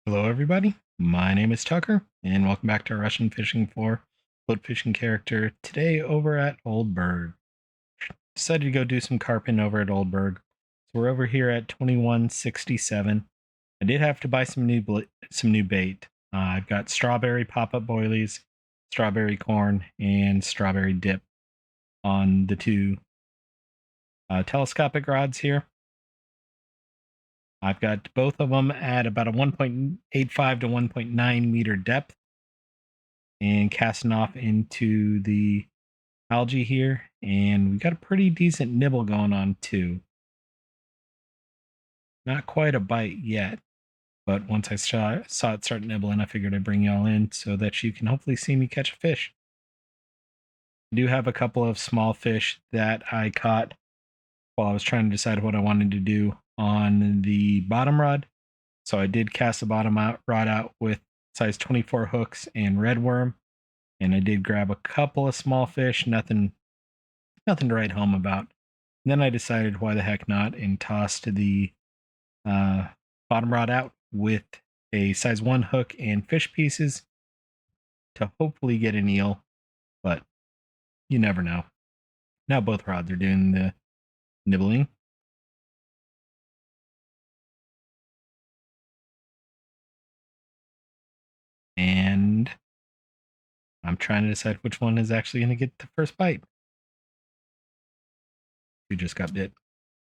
Hello, everybody. My name is Tucker, and welcome back to our Russian Fishing for Boat Fishing character. Today, over at Old Burg, decided to go do some carping over at Old Burg. So we're over here at 2167. I did have to buy some new bait. I've got strawberry pop-up boilies, strawberry corn, and strawberry dip on the two telescopic rods here. I've got both of them at about a 1.85 to 1.9 meter depth and casting off into the algae here. And we got a pretty decent nibble going on too. Not quite a bite yet, but once I saw it start nibbling, I figured I'd bring y'all in so that you can hopefully see me catch a fish. I do have a couple of small fish that I caught while I was trying to decide what I wanted to do on the bottom rod. So I did cast the rod out with size 24 hooks and red worm, and I did grab a couple of small fish, nothing to write home about. And then I decided why the heck not and tossed the bottom rod out with a size 1 hook and fish pieces to hopefully get an eel, but you never know. Now both rods are doing the nibbling. And I'm trying to decide which one is actually going to get the first bite. Who just got bit?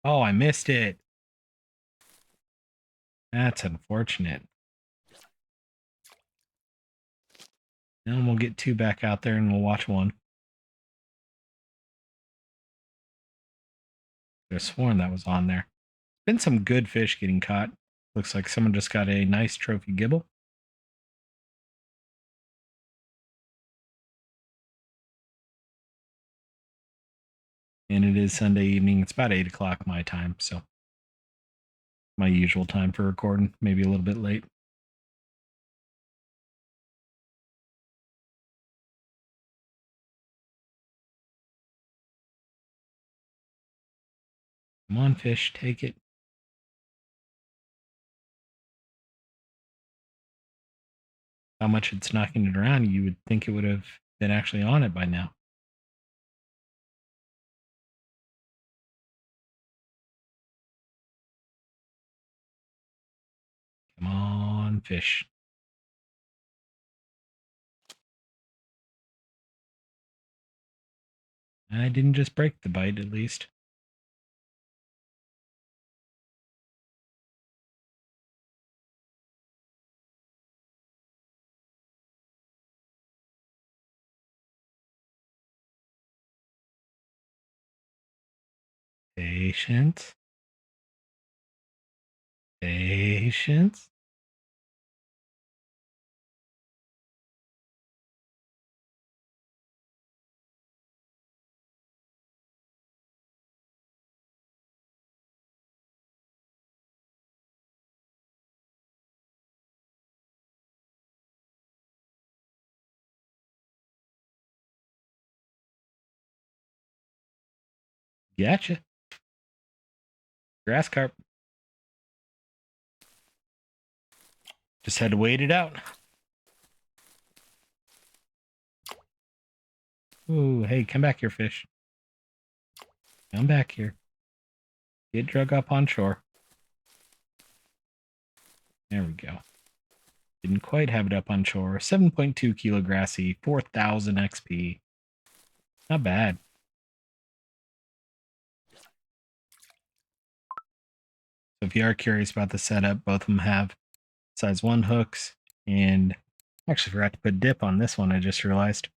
Oh, I missed it. That's unfortunate. Then we'll get two back out there and we'll watch one. Could have sworn that was on there. Been some good fish getting caught. Looks like someone just got a nice trophy gibble. And it is Sunday evening. It's about 8 o'clock my time, so my usual time for recording, maybe a little bit late. Come on, fish, take it. How much it's knocking it around, you would think it would have been actually on it by now. Come on, fish. I didn't just break the bite, at least. Patience. Patience. Gotcha. Grass carp. Just had to wait it out. Ooh, hey, come back here, fish. Come back here. Get drug up on shore. There we go. Didn't quite have it up on shore. 7.2 kilo grassy, 4,000 XP. Not bad. So if you are curious about the setup, both of them have size 1 hooks, and actually forgot to put dip on this one, I just realized.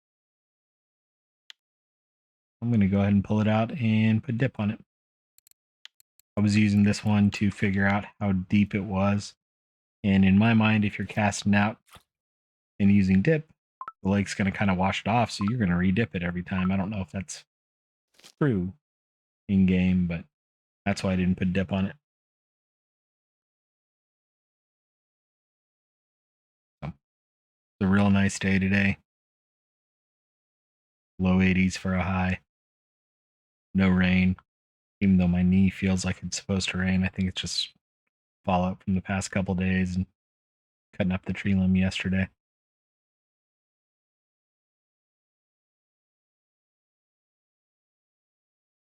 I'm going to go ahead and pull it out and put dip on it. I was using this one to figure out how deep it was. And in my mind, if you're casting out and using dip, the lake's going to kind of wash it off, so you're going to re-dip it every time. I don't know if that's true in game, but that's why I didn't put dip on it. So, it's a real nice day today. Low 80s for a high. No rain, even though my knee feels like it's supposed to rain. I think it's just fallout from the past couple days and cutting up the tree limb yesterday.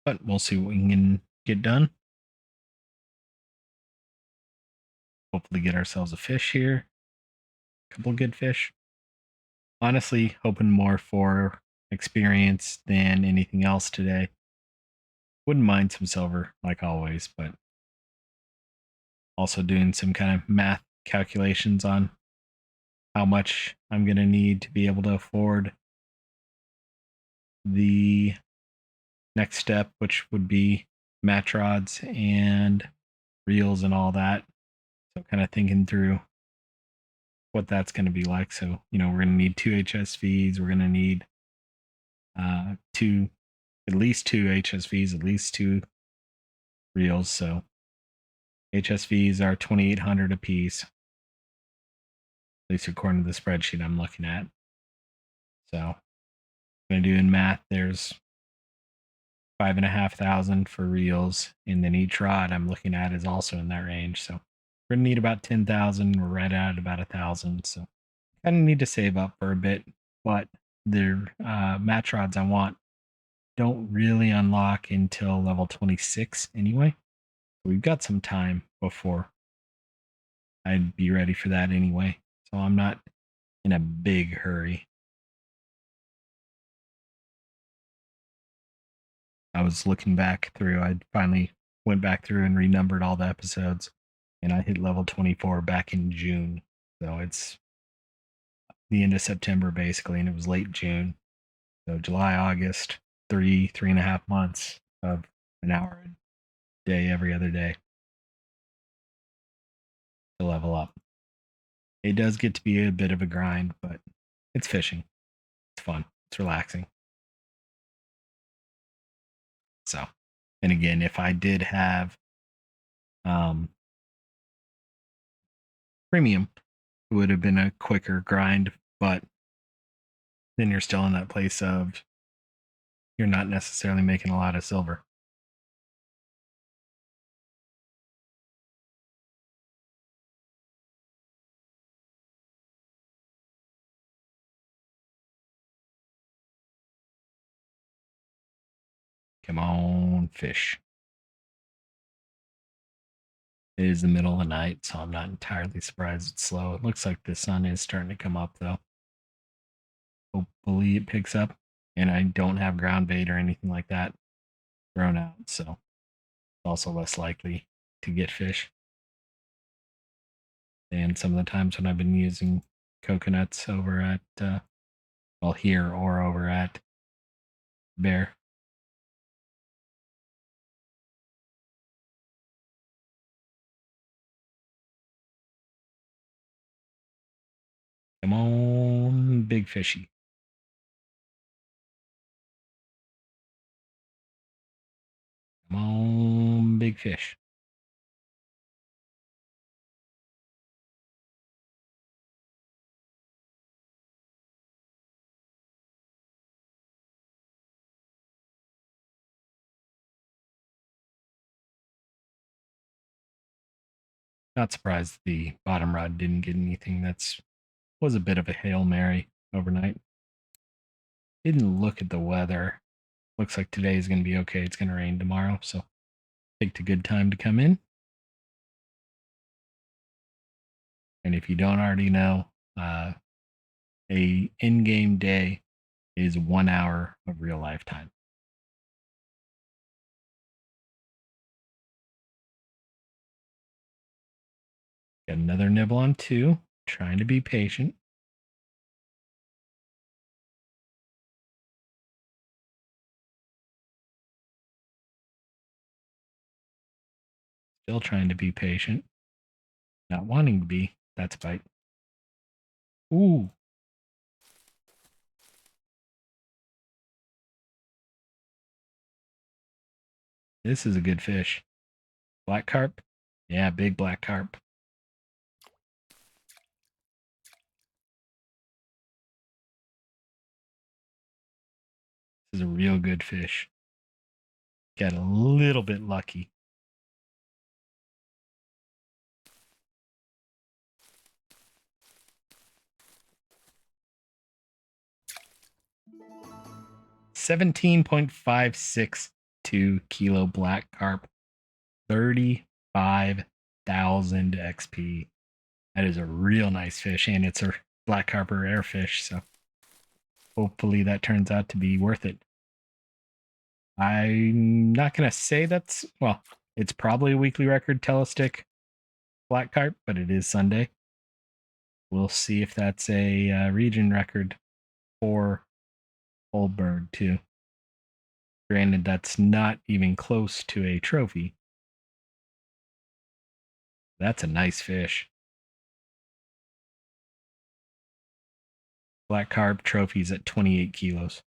But we'll see what we can get done. Hopefully get ourselves a fish here. A couple good fish. Honestly, hoping more for experience than anything else today. Wouldn't mind some silver, like always, but also doing some kind of math calculations on how much I'm going to need to be able to afford the next step, which would be match rods and reels and all that. So, kind of thinking through what that's going to be like. So, we're going to need two HSVs. We're going to need at least two HSVs, at least two reels. So, HSVs are 2,800 a piece, at least according to the spreadsheet I'm looking at. So, I'm going to do in math, there's 5,500 for reels, and then each rod I'm looking at is also in that range. So, we're going to need about 10,000. We're right at about 1,000. So, kind of need to save up for a bit, but the match rods I want don't really unlock until level 26 anyway. We've got some time before I'd be ready for that anyway. So I'm not in a big hurry. I was looking back through, I finally went back through and renumbered all the episodes, and I hit level 24 back in June. So it's the end of September basically, and it was late June. So July, August, 3.5 months of an hour a day every other day to level up. It does get to be a bit of a grind, but it's fishing. It's fun. It's relaxing. So, and again, if I did have premium, it would have been a quicker grind, but then you're still in that place of you're not necessarily making a lot of silver. Come on, fish. It is the middle of the night, so I'm not entirely surprised it's slow. It looks like the sun is starting to come up, though. Hopefully, it picks up, and I don't have ground bait or anything like that thrown out, so it's also less likely to get fish. And some of the times when I've been using coconuts over at, here or over at Bear. Come on, big fishy. Come on, big fish. Not surprised the bottom rod didn't get anything. That's was a bit of a Hail Mary overnight. Didn't look at the weather. Looks like today is going to be okay. It's going to rain tomorrow, so picked a good time to come in. And if you don't already know, a in-game day is 1 hour of real life time. Got another nibble on two. Trying to be patient. Still trying to be patient. Not wanting to be. That's a bite. Ooh. This is a good fish. Black carp? Yeah, big black carp. This is a real good fish. Got a little bit lucky. 17.562 kilo black carp, 35,000 XP. That is a real nice fish, and it's a black carp or rare fish, so hopefully that turns out to be worth it. I'm not going to say well, it's probably a weekly record telestick black carp, but it is Sunday. We'll see if that's a region record for Old Burg, too. Granted, that's not even close to a trophy. That's a nice fish. Black carp trophies at 28 kilos.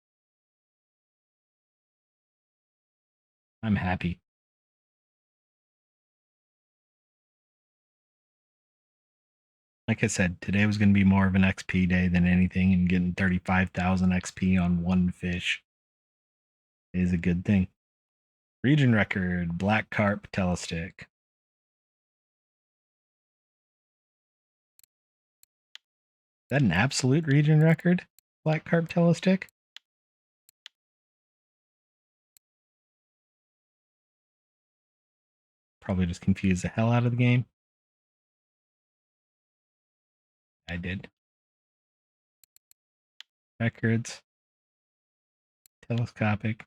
I'm happy. Like I said, today was going to be more of an XP day than anything, and getting 35,000 XP on one fish is a good thing. Region record, black carp telestick. Is that an absolute region record? Black carp telestick? Probably just confused the hell out of the game. I did. Records. Telescopic.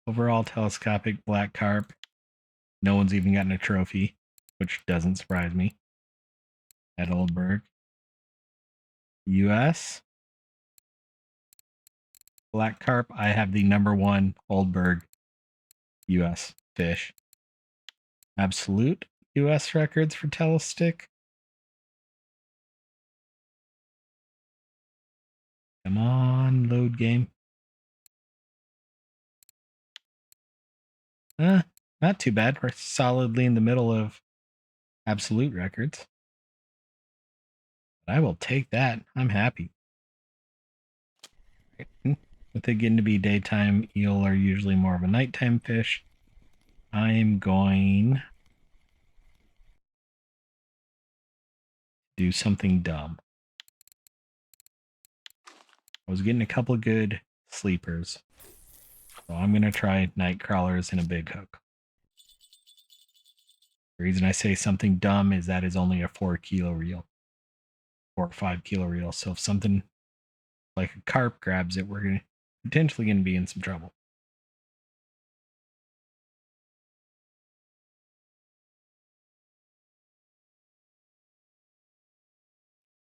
Overall telescopic black carp. No one's even gotten a trophy, which doesn't surprise me. At Oldberg. US. Black carp, I have the #1 Oldberg US fish. Absolute US records for telestick. Come on, load game. Not too bad. We're solidly in the middle of absolute records. But I will take that. I'm happy. With it getting to be daytime, eel are usually more of a nighttime fish. I'm going to do something dumb. I was getting a couple of good sleepers. So I'm going to try night crawlers and a big hook. The reason I say something dumb is that is only a 4 kilo reel. 4 or 5 kilo reel. So if something like a carp grabs it, we're potentially going to be in some trouble.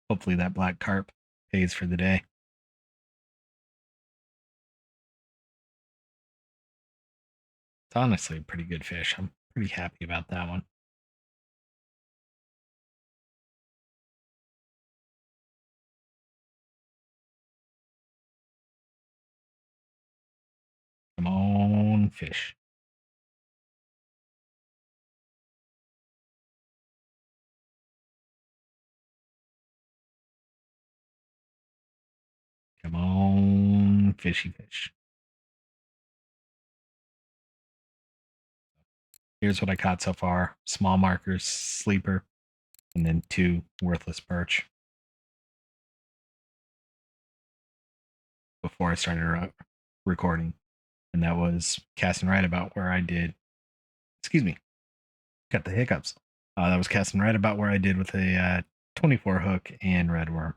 Hopefully that black carp pays for the day. It's honestly a pretty good fish. I'm pretty happy about that one. Come on, fish. Come on, fishy fish. Here's what I caught so far. Small markers, sleeper, and then 2 worthless perch. Before I started recording. And that was casting right about where I did. Excuse me. Got the hiccups. That was casting right about where I did with a 24 hook and red worm.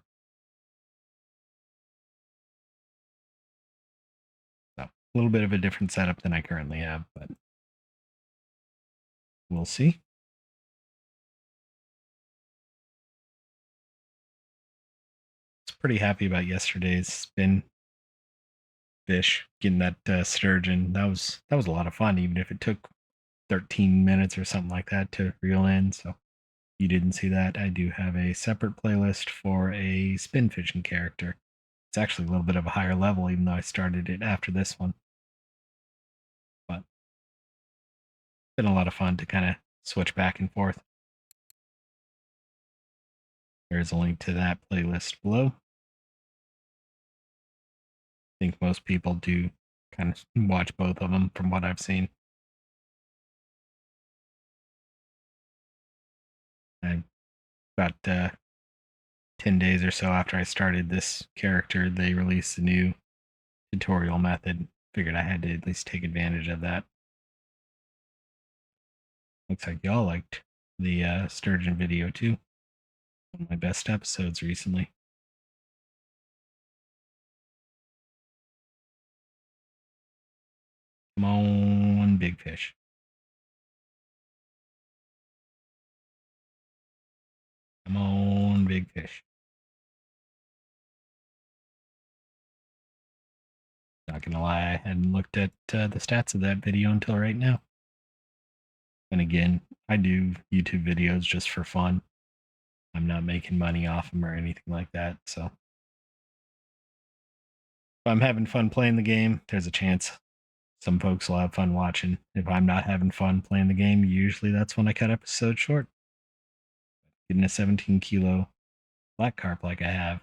So a little bit of a different setup than I currently have, but we'll see. I was pretty happy about yesterday's spin fish, getting that sturgeon. That was a lot of fun, even if it took 13 minutes or something like that to reel in. So you didn't see that, I do have a separate playlist for a spin fishing character. It's actually a little bit of a higher level, even though I started it after this one. But it's been a lot of fun to kind of switch back and forth. There's a link to that playlist below. I think most people do kind of watch both of them from what I've seen. I about 10 days or so after I started this character, they released a new tutorial method. Figured I had to at least take advantage of that. Looks like y'all liked the sturgeon video too. One of my best episodes recently. Come on, big fish. Come on, big fish. Not gonna lie, I hadn't looked at the stats of that video until right now. And again, I do YouTube videos just for fun. I'm not making money off them or anything like that. So if I'm having fun playing the game, there's a chance some folks will have fun watching. If I'm not having fun playing the game, usually that's when I cut episodes short. Getting a 17-kilo black carp like I have, I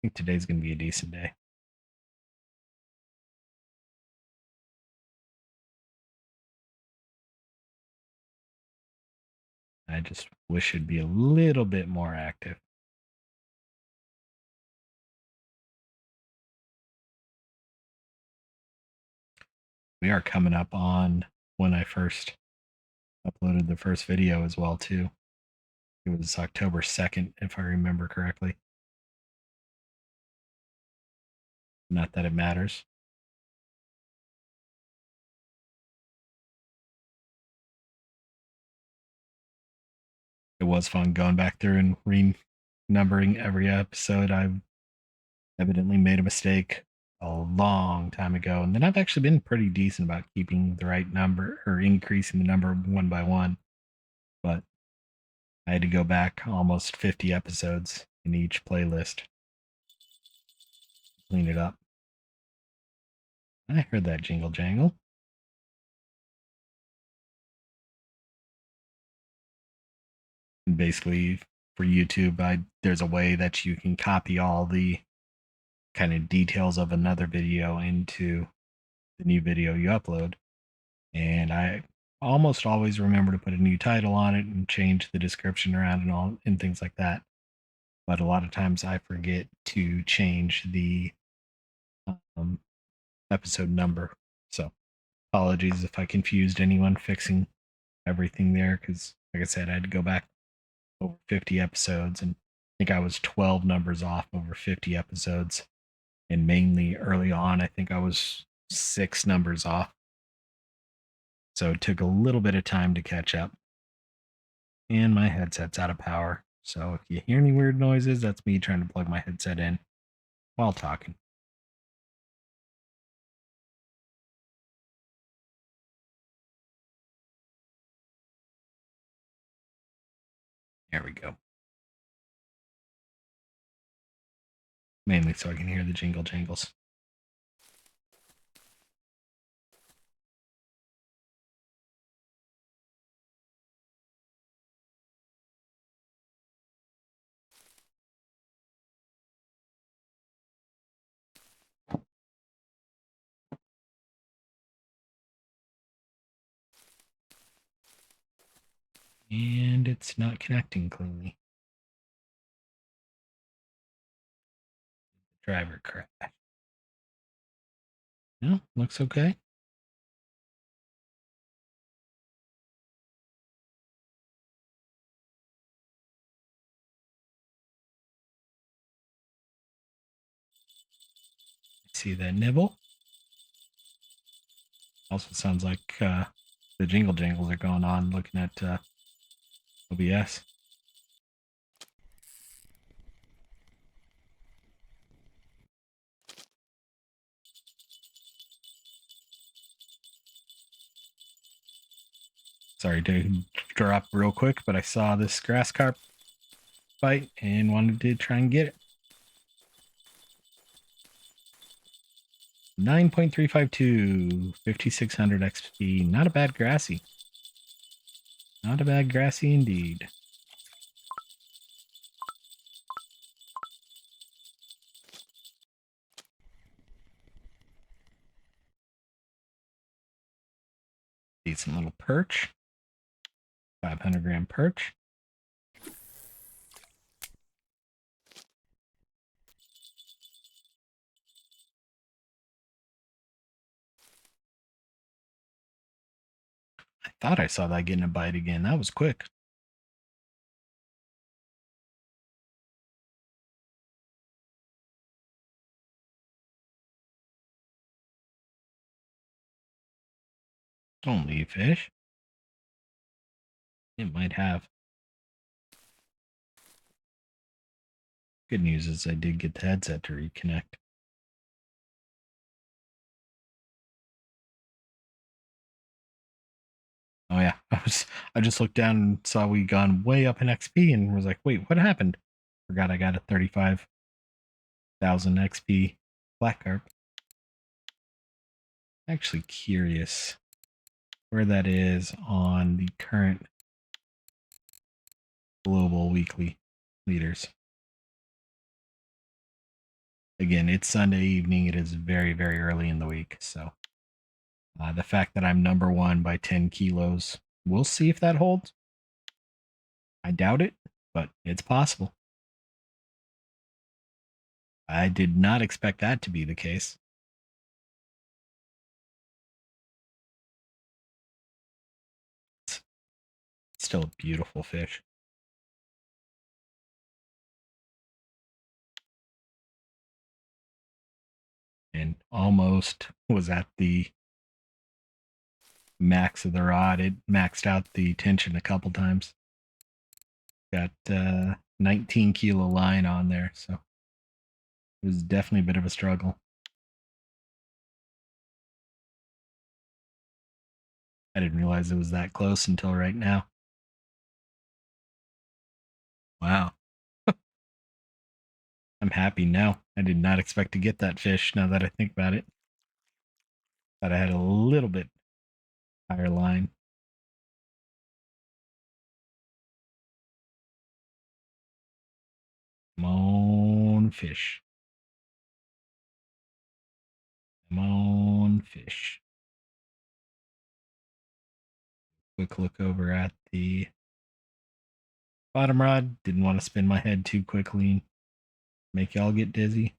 think today's going to be a decent day. I just wish it'd be a little bit more active. We are coming up on when I first uploaded the first video as well too. It was October 2nd, if I remember correctly. Not that it matters. It was fun going back through and renumbering every episode. I evidently made a mistake a long time ago, and then I've actually been pretty decent about keeping the right number or increasing the number one by one. But I had to go back almost 50 episodes in each playlist, clean it up. I heard that jingle jangle. And basically, for YouTube, there's a way that you can copy all the kind of details of another video into the new video you upload. And I almost always remember to put a new title on it and change the description around and things like that. But a lot of times I forget to change the um, episode number. So apologies if I confused anyone fixing everything there, because like I said, I had to go back over 50 episodes, and I think I was 12 numbers off over 50 episodes. And mainly early on, I think I was 6 numbers off. So it took a little bit of time to catch up. And my headset's out of power. So if you hear any weird noises, that's me trying to plug my headset in while talking. There we go. Mainly so I can hear the jingle jangles. And it's not connecting cleanly. Driver crash. No, looks okay. See that nibble? Also sounds like the jingle jangles are going on looking at OBS. Sorry to drop real quick, but I saw this grass carp fight and wanted to try and get it. 9.352, 5600 XP. Not a bad grassy. Not a bad grassy indeed. Decent little perch. 500 gram perch. I thought I saw that getting a bite again. That was quick. Don't leave fish. It might have. Good news is I did get the headset to reconnect. Oh yeah, I just looked down and saw we gone way up in XP and was like, wait, what happened? Forgot I got a 35,000 XP Black Carp. Actually curious where that is on the current global weekly leaders. Again, it's Sunday evening. It is very, very early in the week. So the fact that I'm number one by 10 kilos, we'll see if that holds. I doubt it, but it's possible. I did not expect that to be the case. It's still a beautiful fish. And almost was at the max of the rod. It maxed out the tension a couple times. Got 19-kilo line on there, so it was definitely a bit of a struggle. I didn't realize it was that close until right now. Wow. I'm happy now. I did not expect to get that fish now that I think about it. Thought I had a little bit higher line. Come on, fish. Come on, fish. Quick look over at the bottom rod. Didn't want to spin my head too quickly and make y'all get dizzy.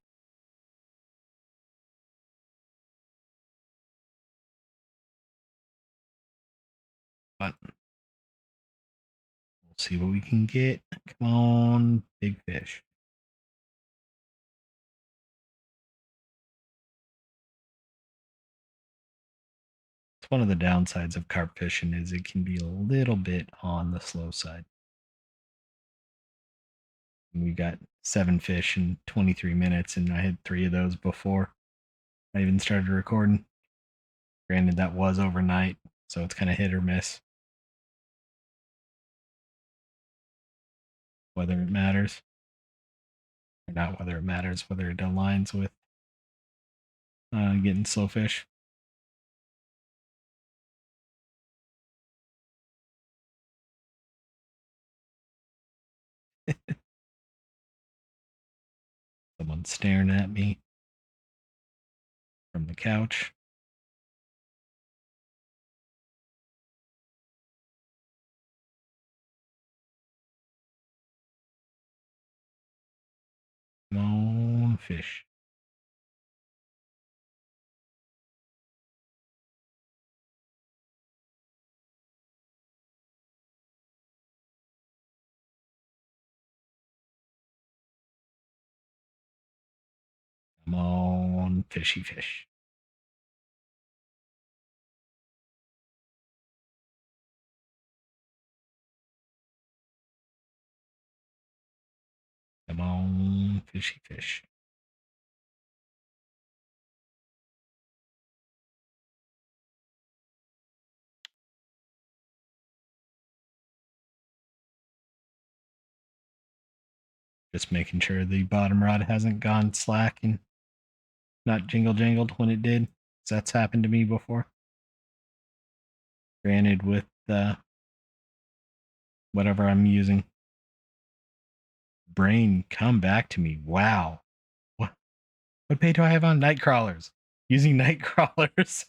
But we'll see what we can get. Come on, big fish. It's one of the downsides of carp fishing is it can be a little bit on the slow side. We got 7 fish in 23 minutes, and I had 3 of those before I even started recording. Granted, that was overnight, so it's kind of hit or miss. Whether it matters, or not whether it matters, whether it aligns with getting slow fish. Someone's staring at me from the couch. Come on, fish. Come on, fishy fish. Come on, fishy fish. Just making sure the bottom rod hasn't gone slack and not jingle jangled when it did. That's happened to me before. Granted, with whatever I'm using. Brain, come back to me. Wow. What pay do I have on? Night crawlers. Using night crawlers.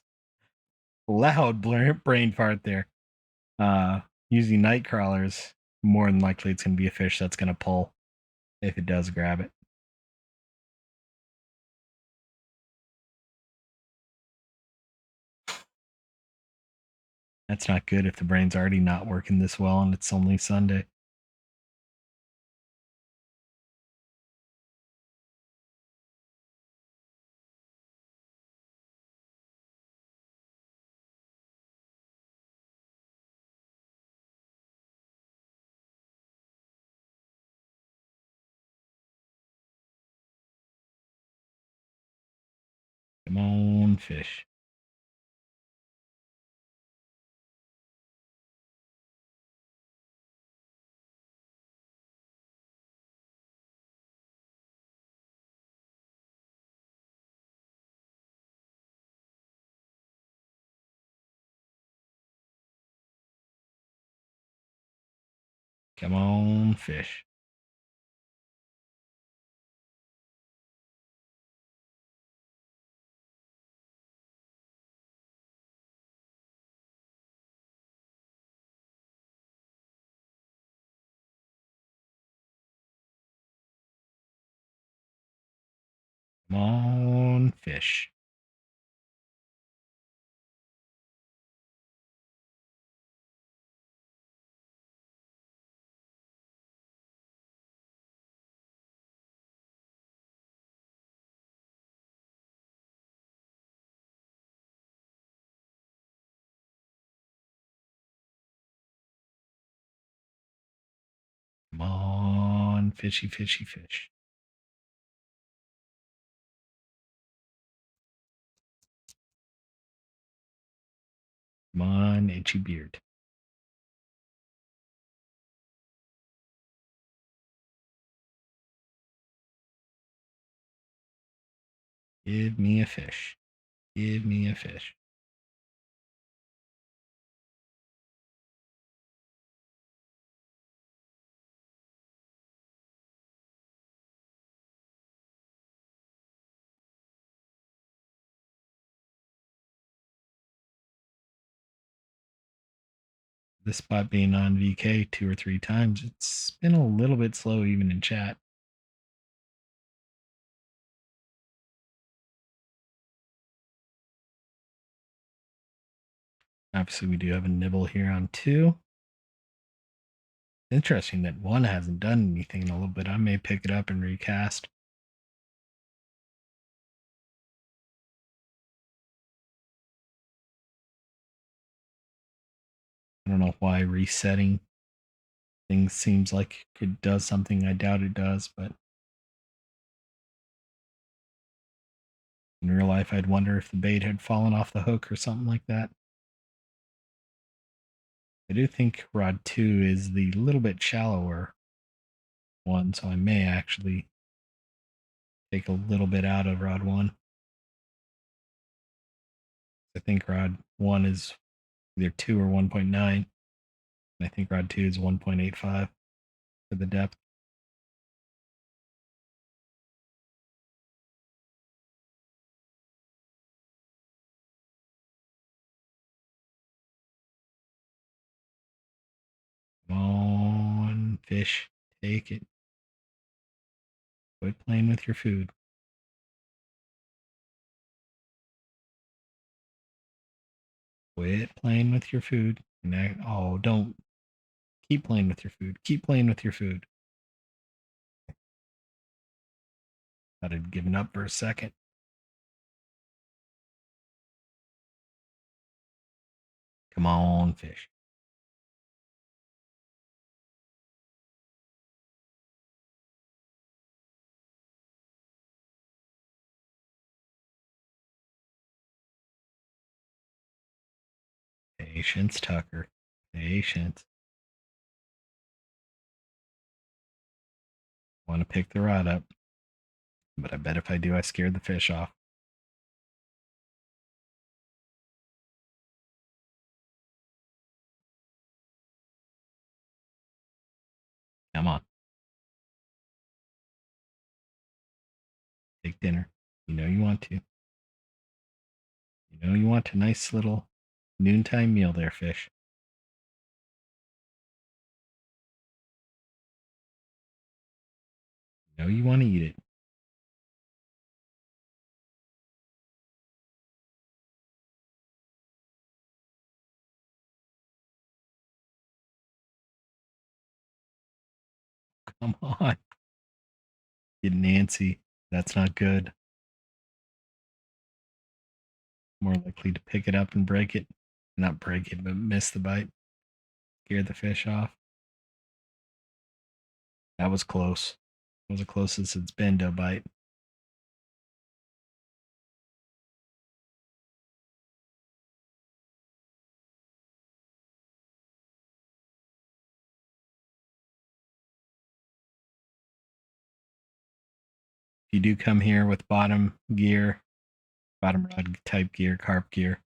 Loud brain fart there. Using night crawlers, more than likely it's going to be a fish that's going to pull if it does grab it. That's not good if the brain's already not working this well and it's only Sunday. Come on, fish. Come on, fish. Come on, fish. Come on, fishy, fishy, fish. Come on, itchy beard. Give me a fish. Give me a fish. This spot being on VK 2 or 3 times, it's been a little bit slow even in chat. Obviously, we do have a nibble here on 2. Interesting that 1 hasn't done anything in a little bit. I may pick it up and recast. I don't know why resetting things seems like it does something. I doubt it does, but in real life, I'd wonder if the bait had fallen off the hook or something like that. I do think rod 2 is the little bit shallower one, so I may actually take a little bit out of rod 1. I think rod 1 is either 2 or 1.9. And I think rod 2 is 1.85 for the depth. Come on, fish. Take it. Quit playing with your food. Quit playing with your food. Oh, don't. Keep playing with your food. Keep playing with your food. Thought I'd given up for a second. Come on, fish. Patience, Tucker. Patience. Want to pick the rod up. But I bet if I do, I scared the fish off. Come on. Take dinner. You know you want to. You know you want a nice little noontime meal there, fish. You know you want to eat it. Come on. Get Nancy. That's not good. More likely to pick it up and break it. Not break it, but miss the bite. Scare the fish off. That was close. It was the closest it's been to a bite. If you do come here with bottom gear, bottom rod type gear, carp gear,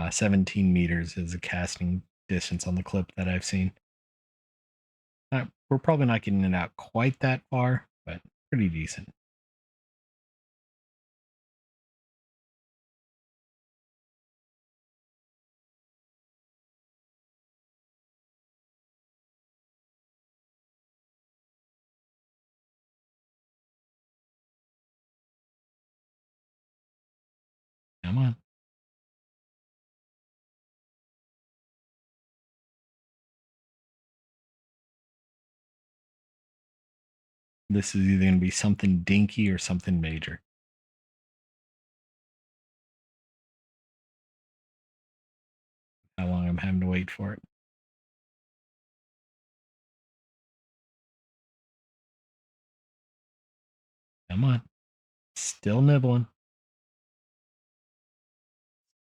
17 meters is a casting distance on the clip that I've seen. We're probably not getting it out quite that far, but pretty decent. Come on. This is either going to be something dinky or something major. How long I'm having to wait for it. Come on. Still nibbling.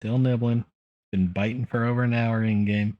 Still nibbling. Been biting for over an hour in game.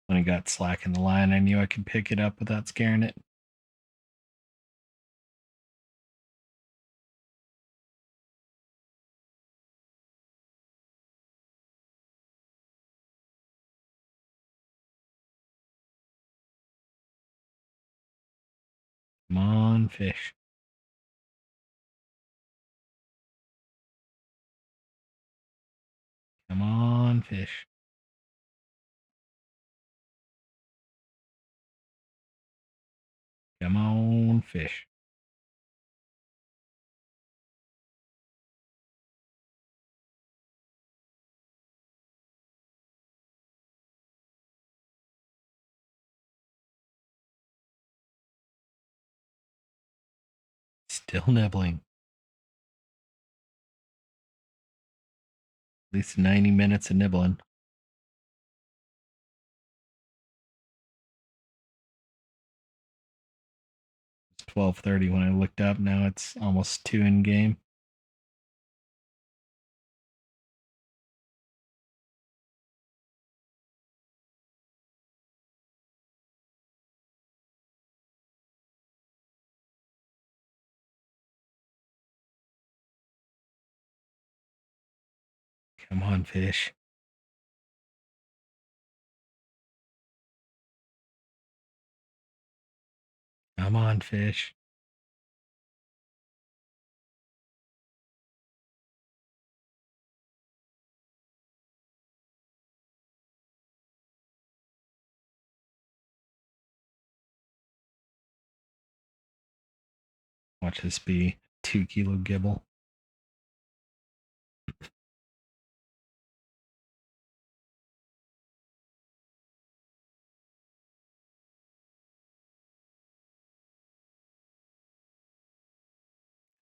When it got slack in the line, I knew I could pick it up without scaring it. Come on, fish. Come on, fish. Come on, fish. Still nibbling. At least 90 minutes of nibbling. It's 12:30 when I looked up. Now it's almost 2 in game. Come on, fish. Come on, fish. Watch this be 2 kilo gibble.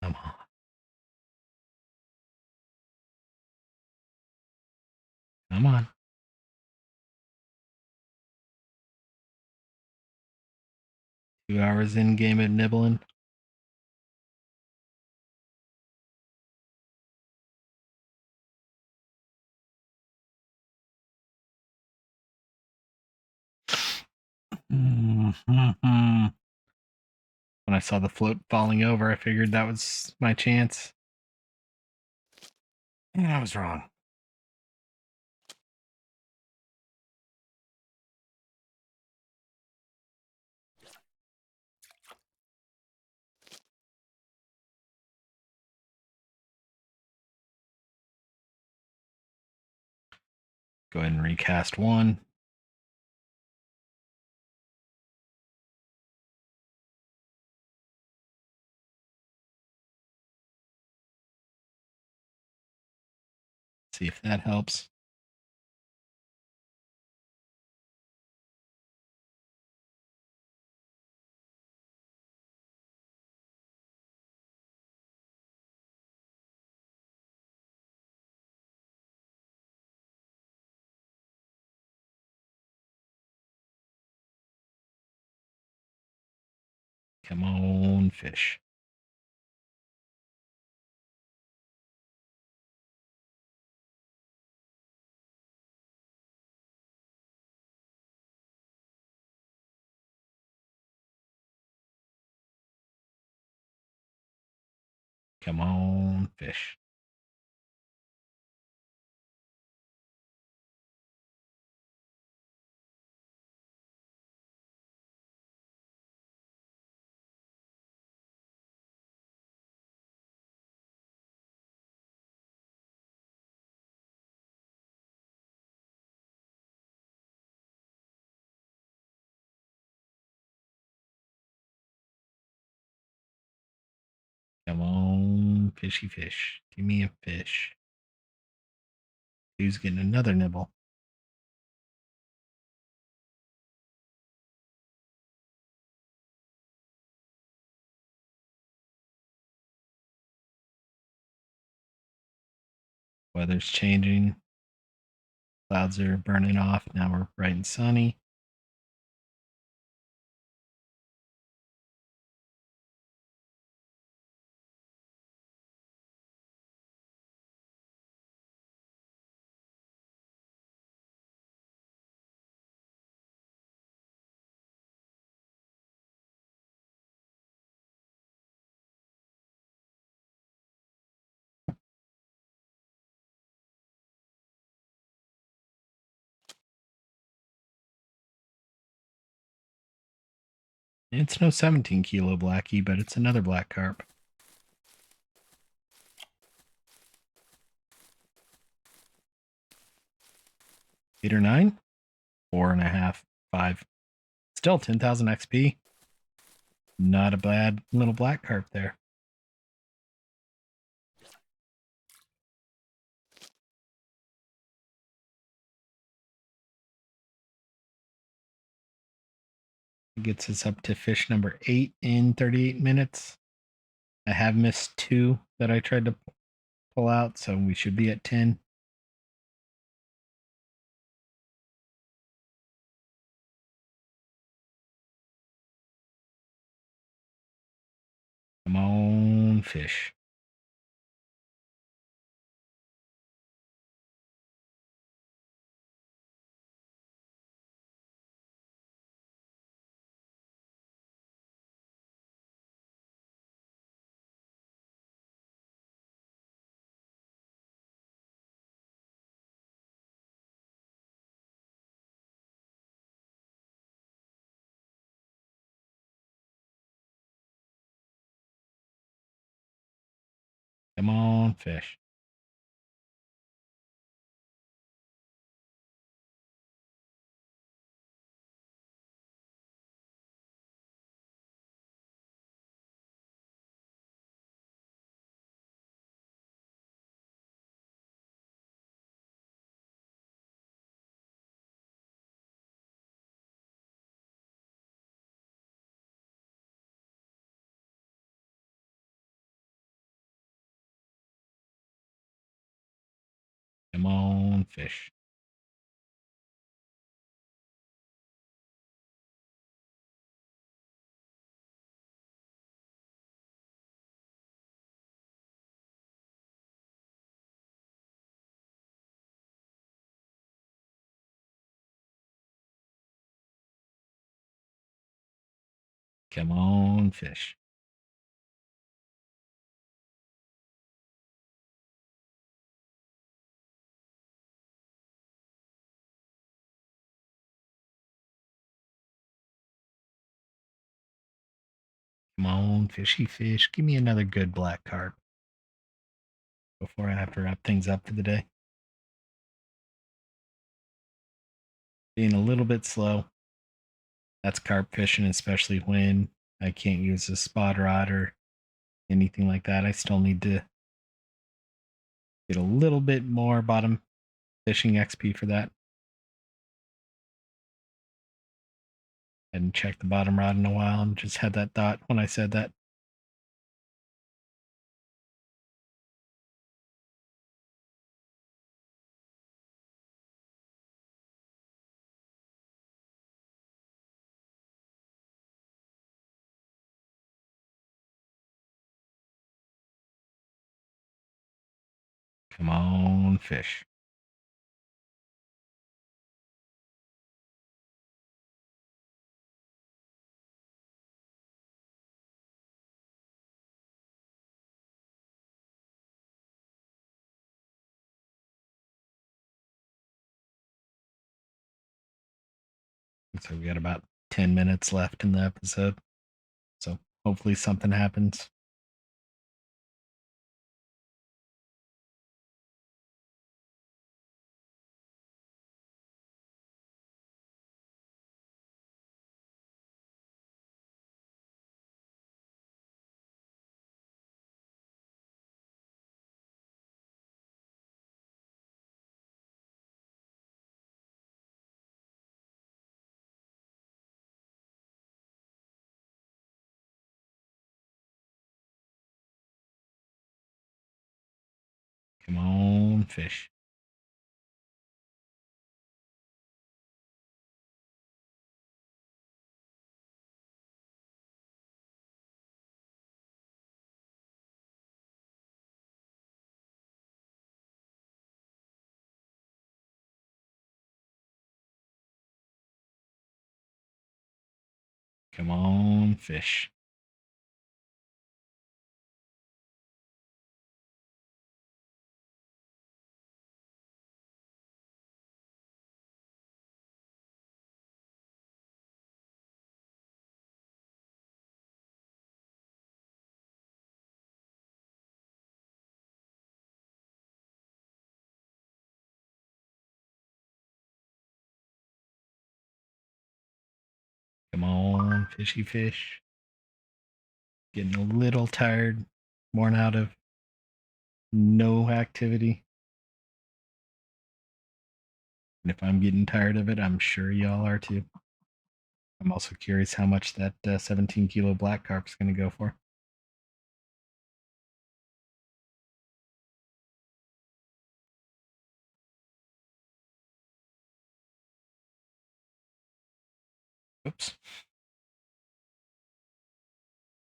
Come on. Come on. Two hours in game of nibbling. Mm-hmm. When I saw the float falling over, I figured that was my chance. And I was wrong. Go ahead and recast one. See if that helps. Come on, fish. Come on, fish. Come on, fishy fish. Give me a fish. Who's getting another nibble? Weather's changing. Clouds are burning off. Now we're bright and sunny. It's no 17-kilo blackie, but it's another black carp. 8 or 9? 4.5, 5. Still 10,000 XP. Not a bad little black carp there. It gets us up to fish number 8 in 38 minutes. I have missed 2 that I tried to pull out, so we should be at 10. Come on, fish. Come on, fish. Come on, fish. Come on, fish. Come on, fishy fish. Give me another good black carp before I have to wrap things up for the day. being a little bit slow. That's carp fishing, especially when I can't use a spot rod or anything like that. I still need to get a little bit more bottom fishing XP for that. I hadn't checked the bottom rod in a while and just had that thought when I said that. Come on, fish. So we got about 10 minutes left in the episode. So hopefully something happens. Come on, fish. Come on, fish. Come on, fishy fish. Getting a little tired, worn out of no activity. And if I'm getting tired of it, I'm sure y'all are too. I'm also curious how much that 17 kilo black carp is going to go for. Oops.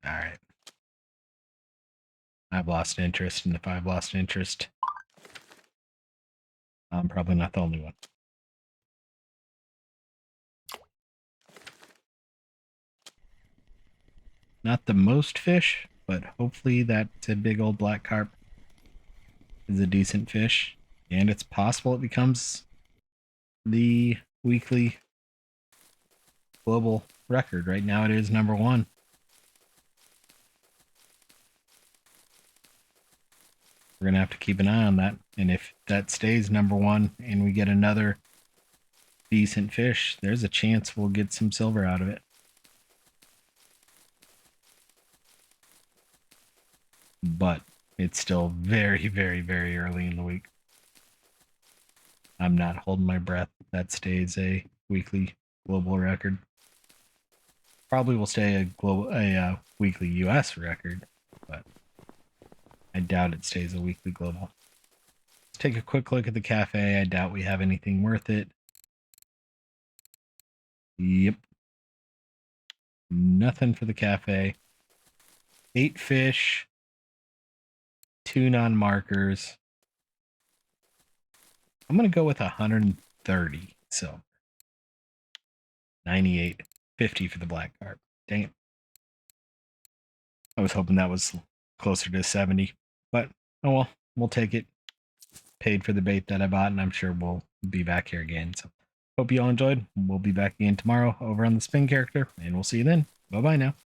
All right. I've lost interest, and if I've lost interest, I'm probably not the only one. Not the most fish, but hopefully that big old black carp is a decent fish, and it's possible it becomes the weekly global record. Right now it is number one. We're going to have to keep an eye on that. And if that stays number one and we get another decent fish, there's a chance we'll get some silver out of it. But it's still very, very, very early in the week. I'm not holding my breath. That stays a weekly global record. Probably will stay a weekly US record, but I doubt it stays a weekly global. Let's take a quick look at the cafe. I doubt we have anything worth it. Yep. Nothing for the cafe. 8 fish, 2 non-markers. I'm going to go with 130. So 98.50 for the black carp. Dang it. I was hoping that was closer to 70, but oh well, we'll take it. Paid for the bait that I bought, and I'm sure we'll be back here again. So hope you all enjoyed. We'll be back again tomorrow over on the spin character, and we'll see you then. Bye bye now.